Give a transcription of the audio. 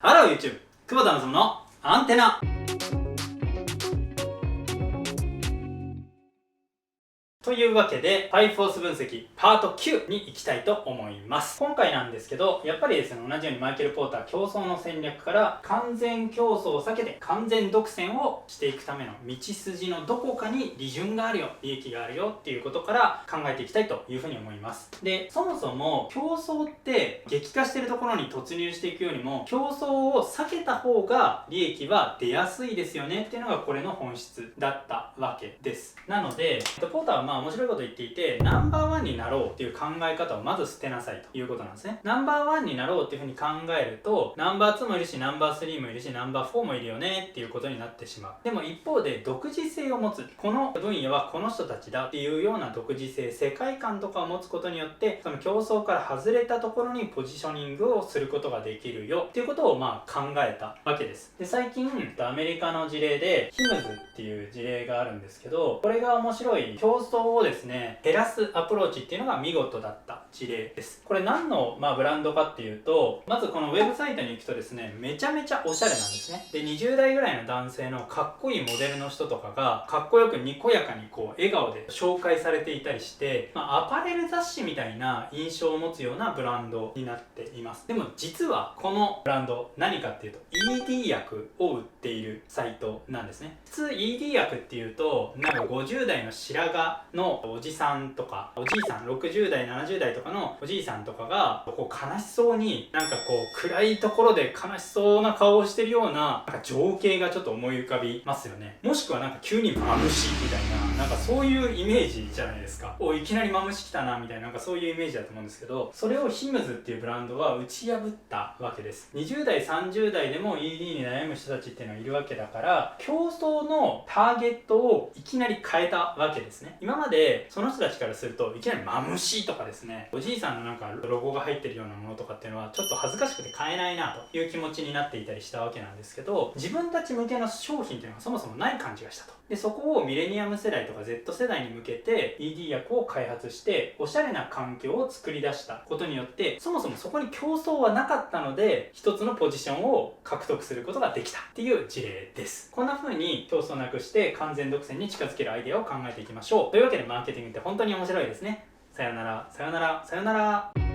ハロー YouTube! 久保田望のアンテナ。というわけで、パイフォース分析パート9に行きたいと思います。今回なんですけど、やっぱりですね、同じようにマイケル・ポーター競争の戦略から完全競争を避けて完全独占をしていくための道筋のどこかに利潤があるよ、利益があるよっていうことから考えていきたいというふうに思います。で、そもそも競争って激化しているところに突入していくよりも、競争を避けた方が利益は出やすいですよねっていうのがこれの本質だったわけです。なので、ポーターは面白いこと言っていて、ナンバーワンになろうっていう考え方をまず捨てなさいということなんですね。ナンバーワンになろうっていうふうに考えると、ナンバー2もいるし、ナンバー3もいるし、ナンバー4もいるよねっていうことになってしまう。でも一方で、独自性を持つ。この分野はこの人たちだっていうような独自性、世界観とかを持つことによって、その競争から外れたところにポジショニングをすることができるよっていうことを考えたわけです。で、最近、アメリカの事例で、ヒムズっていう事例があるんですけど、これが面白い競争をですね、減らすアプローチっていうのが見事だった事例です。これ何の、ブランドかっていうと、まずこのウェブサイトに行くとですね、めちゃめちゃおしゃれなんですね。で、20代ぐらいの男性のかっこいいモデルの人とかが、かっこよくにこやかに笑顔で紹介されていたりして、アパレル雑誌みたいな印象を持つようなブランドになっています。でも実はこのブランド、何かっていうと ED 薬を売っているサイトなんですね。普通 ED 薬っていうと、なんか50代の白髪のおじさんとか、おじいさん、60代、70代とかのおじいさんとかが、悲しそうに、暗いところで悲しそうな顔をしてるような、情景がちょっと思い浮かびますよね。もしくは急にマムシみたいな、そういうイメージじゃないですか。いきなりマムシ来たな、みたいな、そういうイメージだと思うんですけど、それをヒムズっていうブランドは打ち破ったわけです。20代、30代でも ED に悩む人たちっていうのはいるわけだから、競争のターゲットをいきなり変えたわけですね。今までその人たちからするといきなりマムシとかですね、おじいさんのロゴが入ってるようなものとかっていうのはちょっと恥ずかしくて買えないなという気持ちになっていたりしたわけなんですけど、自分たち向けの商品っていうのがそもそもない感じがしたと。で、そこをミレニアム世代とか Z 世代に向けて ED 薬を開発しておしゃれな環境を作り出したことによって、そもそもそこに競争はなかったので一つのポジションを獲得することができたっていう事例です。こんな風に競争なくして完全独占に近づけるアイデアを考えていきましょう。というわけでマーケティングって本当に面白いですね。さよなら、さよなら、さよなら。